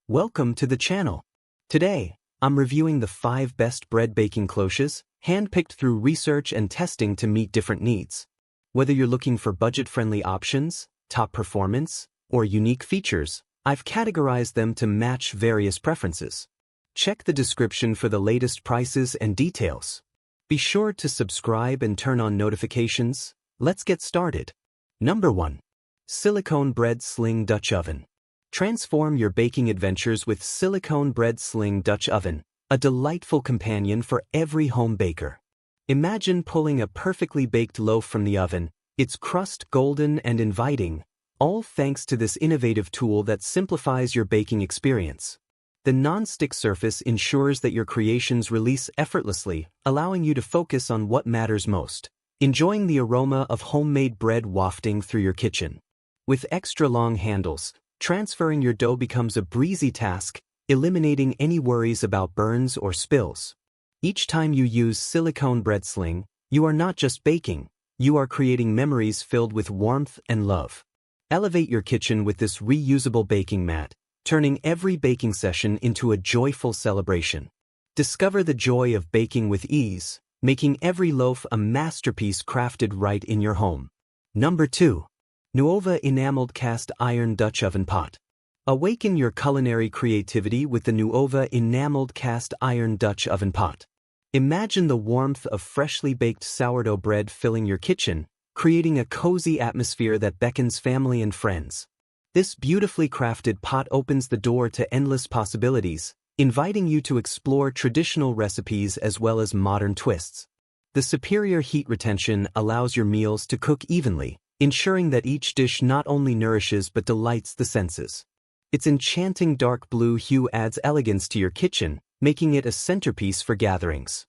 Welcome to the channel. Today, I'm reviewing the 5 best bread baking cloches, handpicked through research and testing to meet different needs. Whether you're looking for budget-friendly options, top performance, or unique features, I've categorized them to match various preferences. Check the description for the latest prices and details. Be sure to subscribe and turn on notifications. Let's get started. Number 1. Silicone Bread Sling Dutch Oven. Transform your baking adventures with Silicone Bread Sling Dutch Oven, a delightful companion for every home baker. Imagine pulling a perfectly baked loaf from the oven, its crust golden and inviting, all thanks to this innovative tool that simplifies your baking experience. The non-stick surface ensures that your creations release effortlessly, allowing you to focus on what matters most, enjoying the aroma of homemade bread wafting through your kitchen. With extra long handles, transferring your dough becomes a breezy task, eliminating any worries about burns or spills. Each time you use Silicone Bread Sling, you are not just baking, you are creating memories filled with warmth and love. Elevate your kitchen with this reusable baking mat, turning every baking session into a joyful celebration. Discover the joy of baking with ease, making every loaf a masterpiece crafted right in your home. Number 2. Nuova Enameled Cast Iron Dutch Oven Pot. Awaken your culinary creativity with the Nuova Enameled Cast Iron Dutch Oven Pot. Imagine the warmth of freshly baked sourdough bread filling your kitchen, creating a cozy atmosphere that beckons family and friends. This beautifully crafted pot opens the door to endless possibilities, inviting you to explore traditional recipes as well as modern twists. The superior heat retention allows your meals to cook evenly, ensuring that each dish not only nourishes but delights the senses. Its enchanting dark blue hue adds elegance to your kitchen, making it a centerpiece for gatherings.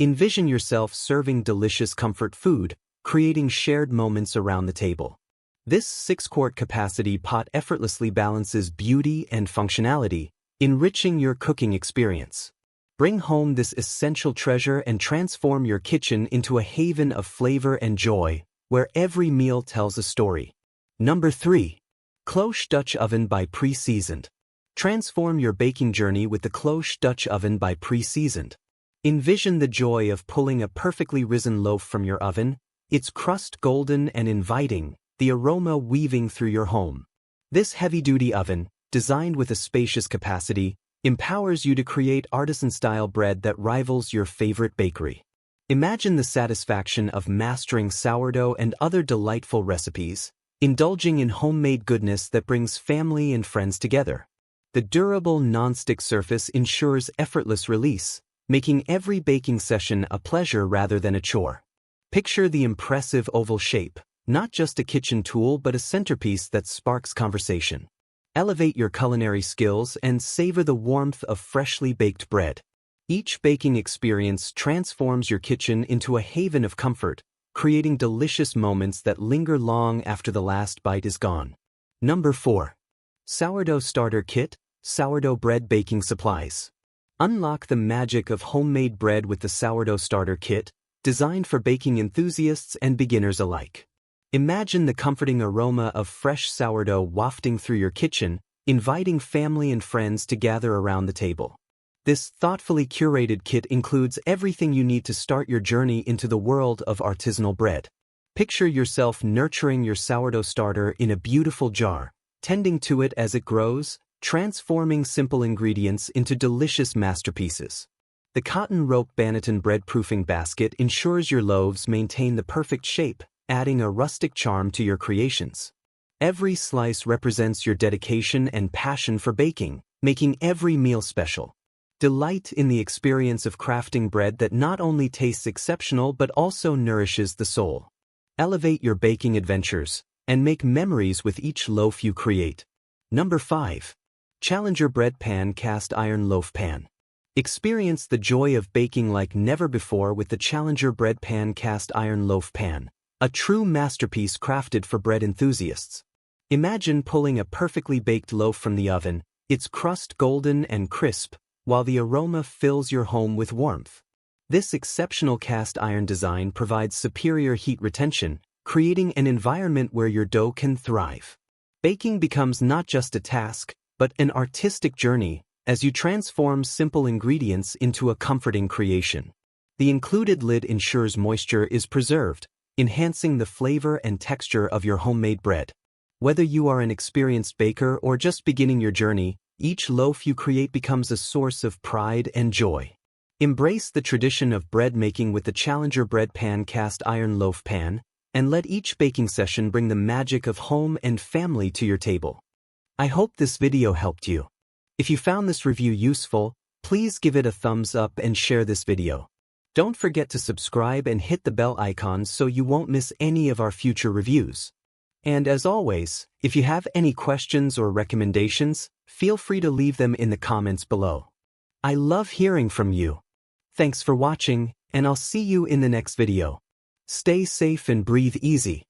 Envision yourself serving delicious comfort food, creating shared moments around the table. This 6-quart capacity pot effortlessly balances beauty and functionality, enriching your cooking experience. Bring home this essential treasure and transform your kitchen into a haven of flavor and joy, where every meal tells a story. Number 3. Cloche Dutch Oven by Pre-Seasoned. Transform your baking journey with the Cloche Dutch Oven by Pre-Seasoned. Envision the joy of pulling a perfectly risen loaf from your oven, its crust golden and inviting, the aroma weaving through your home. This heavy-duty oven, designed with a spacious capacity, empowers you to create artisan-style bread that rivals your favorite bakery. Imagine the satisfaction of mastering sourdough and other delightful recipes, indulging in homemade goodness that brings family and friends together. The durable non-stick surface ensures effortless release, making every baking session a pleasure rather than a chore. Picture the impressive oval shape, not just a kitchen tool but a centerpiece that sparks conversation. Elevate your culinary skills and savor the warmth of freshly baked bread. Each baking experience transforms your kitchen into a haven of comfort, creating delicious moments that linger long after the last bite is gone. Number 4. Sourdough Starter Kit, Sourdough Bread Baking Supplies. Unlock the magic of homemade bread with the Sourdough Starter Kit, designed for baking enthusiasts and beginners alike. Imagine the comforting aroma of fresh sourdough wafting through your kitchen, inviting family and friends to gather around the table. This thoughtfully curated kit includes everything you need to start your journey into the world of artisanal bread. Picture yourself nurturing your sourdough starter in a beautiful jar, tending to it as it grows, transforming simple ingredients into delicious masterpieces. The cotton rope Banneton bread proofing basket ensures your loaves maintain the perfect shape, adding a rustic charm to your creations. Every slice represents your dedication and passion for baking, making every meal special. Delight in the experience of crafting bread that not only tastes exceptional but also nourishes the soul. Elevate your baking adventures and make memories with each loaf you create. Number 5. Challenger Bread Pan Cast Iron Loaf Pan. Experience the joy of baking like never before with the Challenger Bread Pan Cast Iron Loaf Pan, a true masterpiece crafted for bread enthusiasts. Imagine pulling a perfectly baked loaf from the oven, its crust golden and crisp, while the aroma fills your home with warmth. This exceptional cast iron design provides superior heat retention, creating an environment where your dough can thrive. Baking becomes not just a task, but an artistic journey as you transform simple ingredients into a comforting creation. The included lid ensures moisture is preserved, enhancing the flavor and texture of your homemade bread. Whether you are an experienced baker or just beginning your journey, each loaf you create becomes a source of pride and joy. Embrace the tradition of bread making with the Challenger Bread Pan cast iron loaf pan, and let each baking session bring the magic of home and family to your table. I hope this video helped you. If you found this review useful, please give it a thumbs up and share this video. Don't forget to subscribe and hit the bell icon so you won't miss any of our future reviews. And as always, if you have any questions or recommendations, feel free to leave them in the comments below. I love hearing from you. Thanks for watching, and I'll see you in the next video. Stay safe and breathe easy.